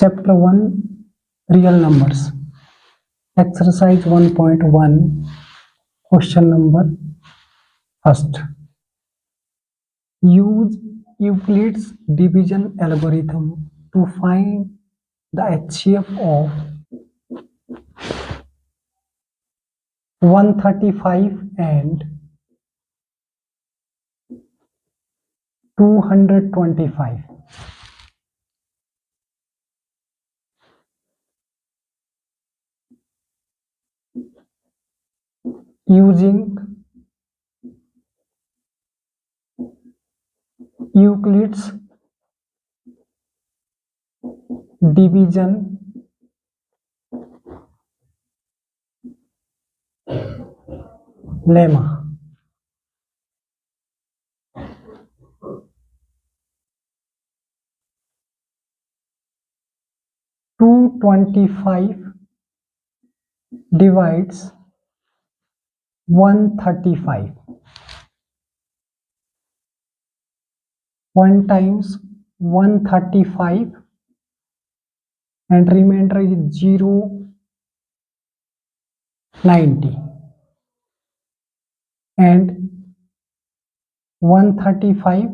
Chapter 1 Real Numbers. Exercise 1.1. Question number first. Use Euclid's division algorithm to find the HCF of 135 and 225. Using Euclid's division lemma. Two 25 divides 135. 1 times 135 and remainder is 0, 90, and 135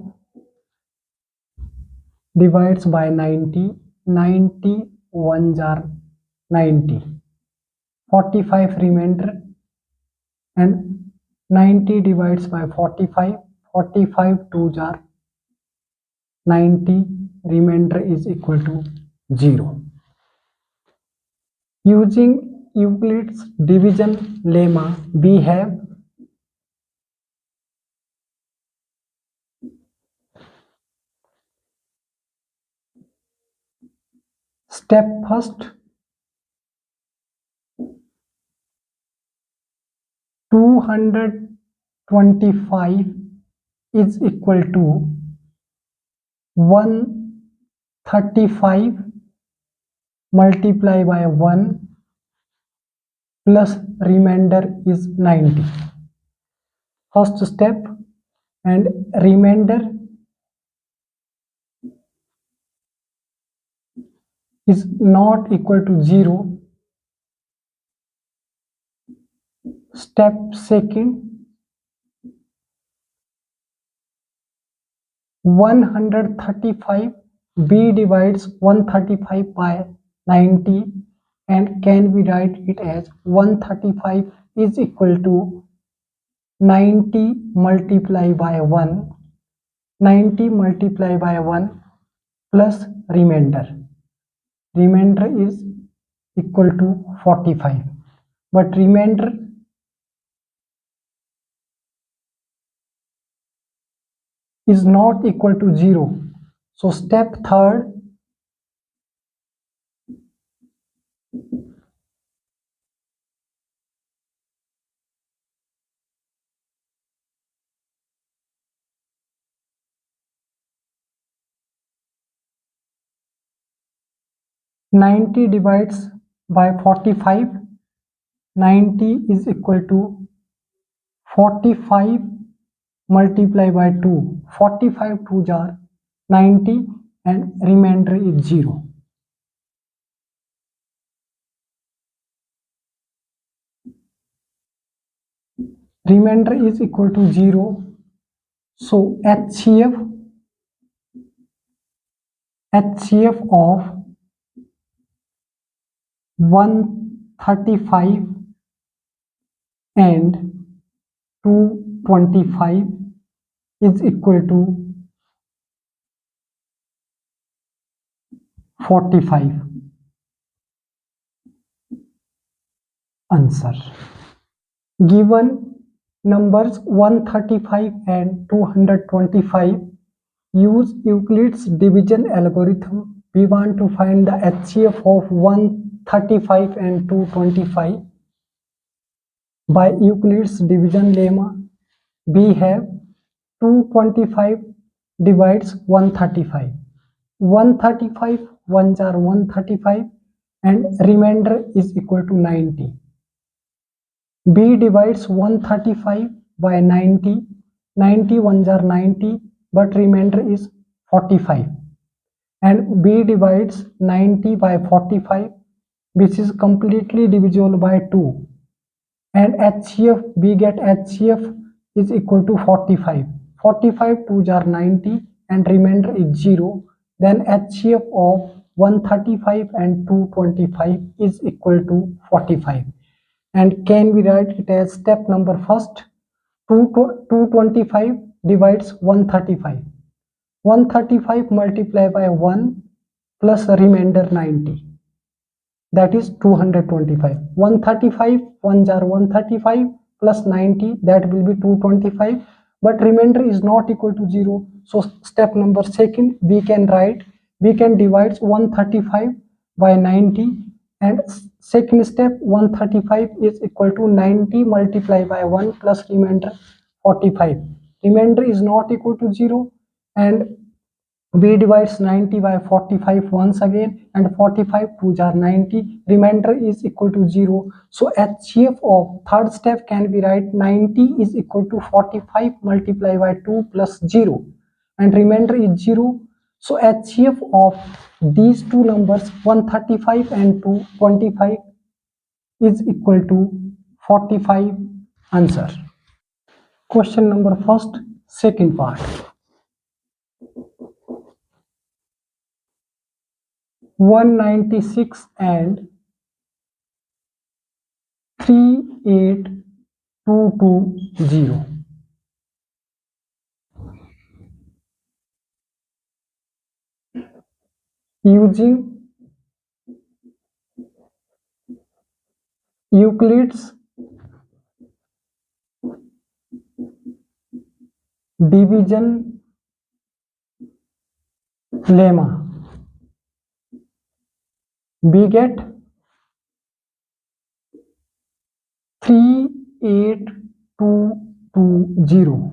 divides by 90, 90 ones are 90, 45 remainder, and 90 divides by 45, 45 twos are 90, remainder is equal to 0. Using Euclid's division lemma, we have step first, 225 is equal to 135 multiply by 1 plus remainder is 90. First step, and remainder is not equal to 0. Step second, 135, b divides 135 by 90 and can we write it as 135 is equal to 90 multiply by 1, 90 multiply by 1 plus remainder. Remainder is equal to 45, but remainder is not equal to 0. So step third, (90) divides by 45, 90 is equal to 45 multiply by 2, 45 twos are 90 and remainder is 0. Remainder is equal to 0. So HCF of 135 and 225 is equal to 45. Answer. Given numbers 135 and 225, use Euclid's division algorithm. We want to find the HCF of 135 and 225. By Euclid's division lemma, we have 225 divides 135. 135 ones are 135 and remainder is equal to 90. B divides 135 by 90. 90 ones are 90, but remainder is 45. and B divides 90 by 45, which is completely divisible by 2, and HCF, we get HCF is equal to 45. 45 2s are 90 and remainder is 0. Then HCF of 135 and 225 is equal to 45. And can we write it as step number first? 225 divides 135. 135 multiplied by 1 plus remainder 90. That is 225. 135 1s are 135 plus 90, that will be 225, but remainder is not equal to 0. So step number second, we can divide 135 by 90, and second step, 135 is equal to 90 multiplied by 1 plus remainder 45. Remainder is not equal to 0, and B divides 90 by 45 once again, and 45 2s are 90, remainder is equal to 0. So HCF of third step can be write 90 is equal to 45 multiplied by 2 plus 0, and remainder is 0. So HCF of these two numbers 135 and 225 is equal to 45. Answer. Question number first, second part. 196 and 38220. Using Euclid's division lemma, we get 38220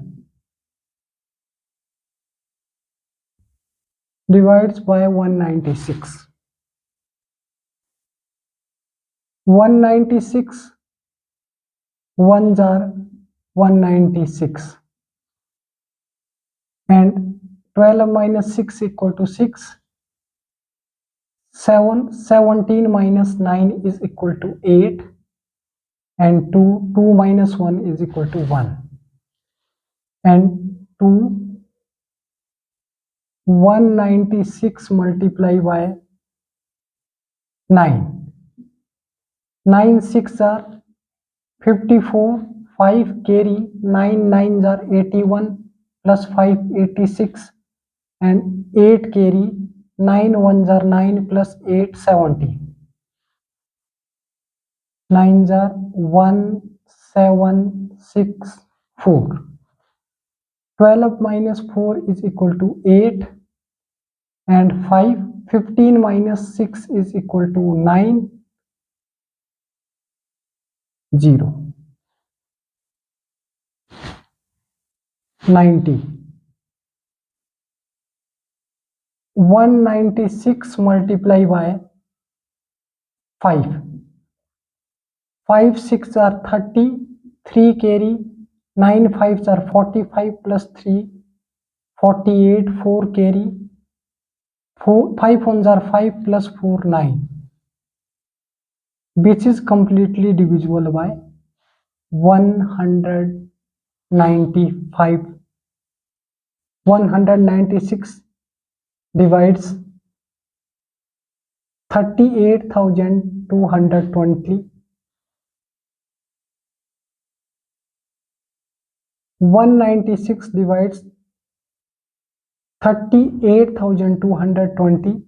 divides by 196. 196 1s are 196, and 12 minus 6 equal to 6. 17 minus 9 is equal to 8, and 2 minus 1 is equal to 1, and 196 multiplied by 9. 9 6 are 54, 5 carry, 9 9s are 81, plus 5 86, and 8 carry, 9 1s are 9, plus 8 70. 9s are 1 7 6 4. 12 minus 4 is equal to 8, and 15 minus 6 is equal to 9, 0. 90. 196 multiplied by 5. 5 6 are 30, 3 carry, 9 5s are 45, plus 3 48, 4 carry, 5 1s are 5, plus 4 9, which is completely divisible by 195. 196 divides 38,220. 196 divides 38,220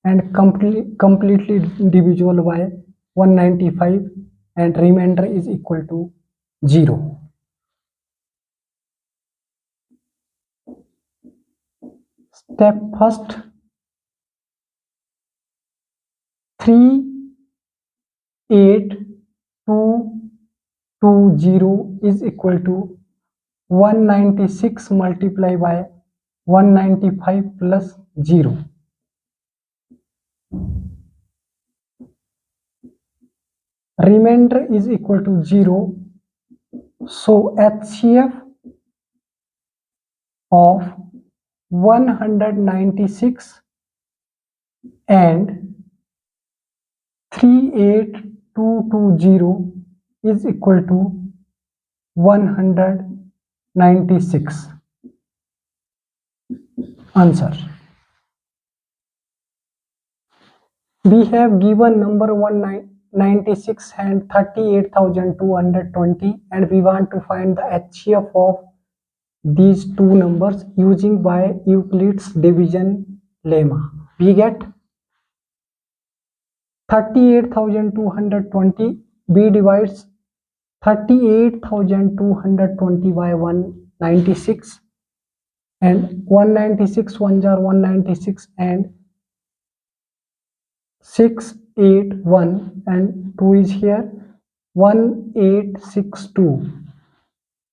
and completely divisible by 195, and remainder is equal to 0. Step first, 38220 is equal to 196 multiplied by 195 plus 0. Remainder is equal to 0. So HCF of 196 and 38220 is equal to 196. Answer. We have given number 196 and 38,220 and we want to find the HCF of these two numbers using by Euclid's division lemma. We get 38,220. B divides 38,220 by 196 and 196 ones are 196 and 681 and 2 is here 1862.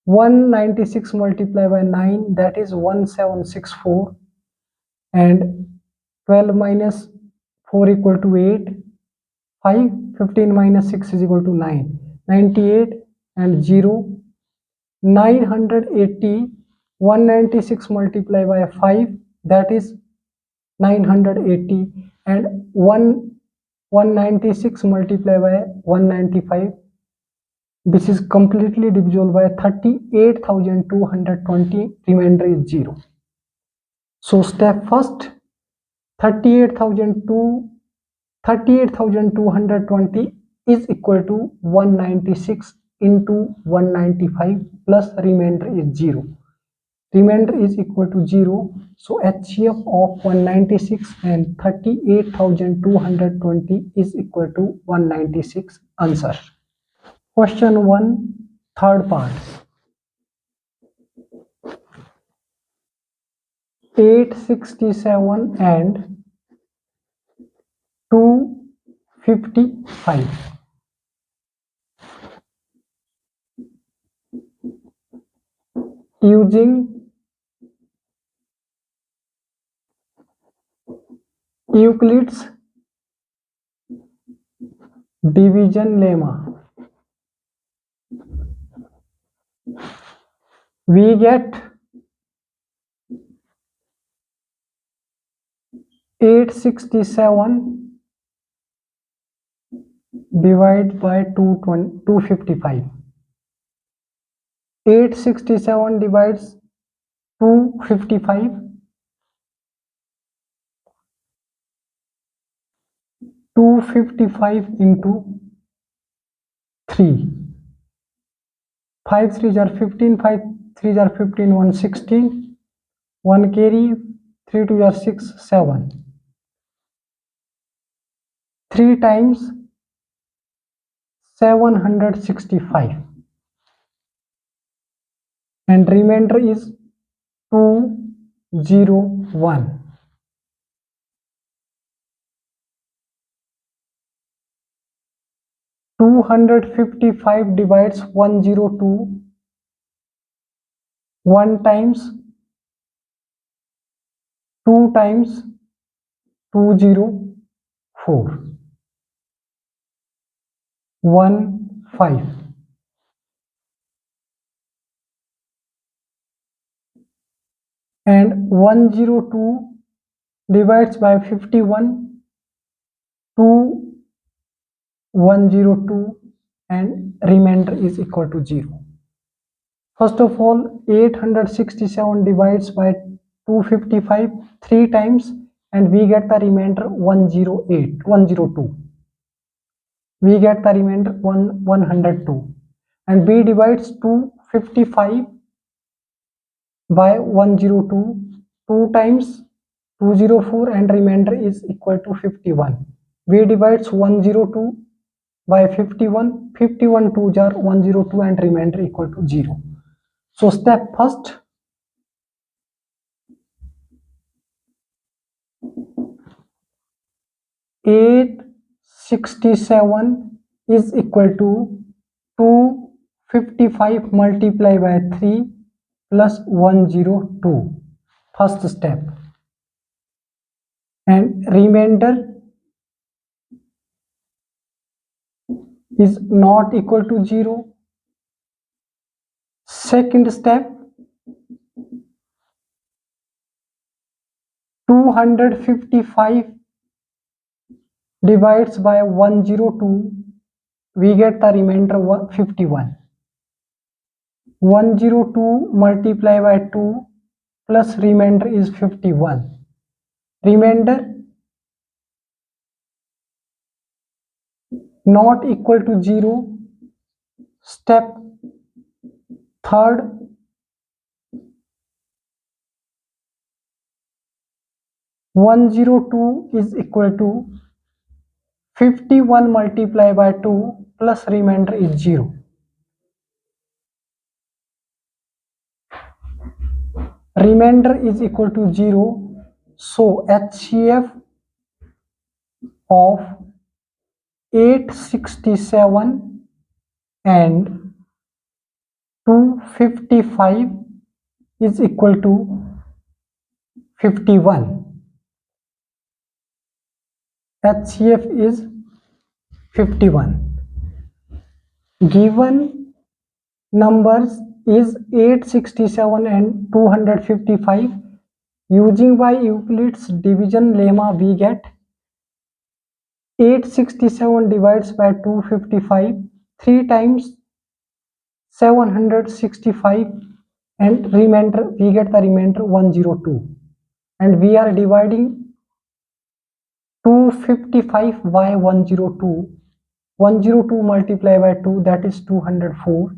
196 multiplied by 9, that is 1764, and 12 minus 4 equal to 8, 5, 15 minus 6 is equal to 9, 98 and 0, 980. 196 multiplied by 5, that is 980, and 196 multiplied by 195, this is completely divisible by 38,220, remainder is 0. So step first, 38,220 is equal to 196 into 195 plus remainder is 0. Remainder is equal to 0. So HCF of 196 and 38,220 is equal to 196. Answer. Question 1, third part. 867 and 255. Using Euclid's division lemma, we get 867 divided by 255. 867 divides 255. 255 into 3. 5 3s are 15, 5 3s are 15, 116, 1 carry, 3 2s are 6, 7. 3 times 765 and remainder is 201. 255 divides 102 1 times 2 times 204 15. And 102 divides by 51 102 and remainder is equal to 0. First of all, 867 divides by 255 3 times and we get the remainder 102. We get the remainder 102 and B divides 255 by 102 2 times 204 and remainder is equal to 51. B divides 102 by 51, 51 2s are 102 and remainder equal to 0. So step first, $867 is equal to 255 multiplied by 3 plus 102. First step. And remainder is not equal to 0. Second step, 255 divides by 102, we get the remainder 51. 102 multiplied by 2 plus remainder is 51. Remainder not equal to 0. Step third, 102 is equal to 51 multiplied by 2 plus remainder is 0. Remainder is equal to 0. So HCF of 867 and 255 is equal to 51. HCF is 51. Given numbers is 867 and 255. Using by Euclid's division lemma, we get 867 divides by 255 3 times 765, and remainder we get the remainder 102, and we are dividing 255 by 102. 102 multiplied by 2, that is 204,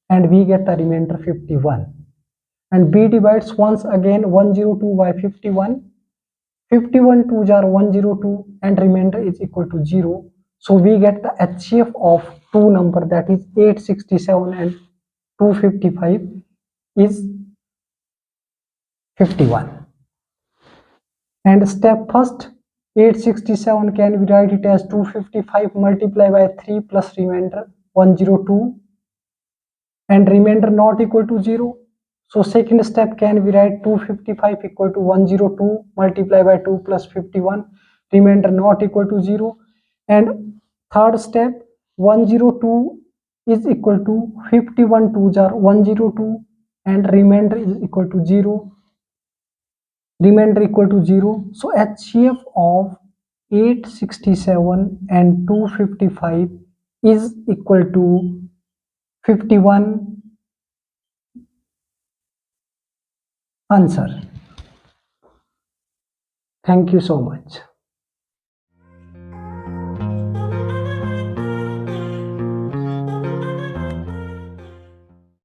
and we get the remainder 51. And B divides once again 102 by 51. 51 2s are 102, and remainder is equal to 0. So we get the HCF of two number, that is 867 and 255 is 51. And step first, 867 can we write it as 255 multiplied by 3 plus remainder 102, and remainder not equal to 0. So second step, can we write 255 equal to 102 multiplied by 2 plus 51, remainder not equal to 0. And third step, 102 is equal to 51 2s are 102, and remainder is equal to 0. Remainder equal to 0. So HCF of 867 and 255 is equal to 51. Answer. Thank you so much.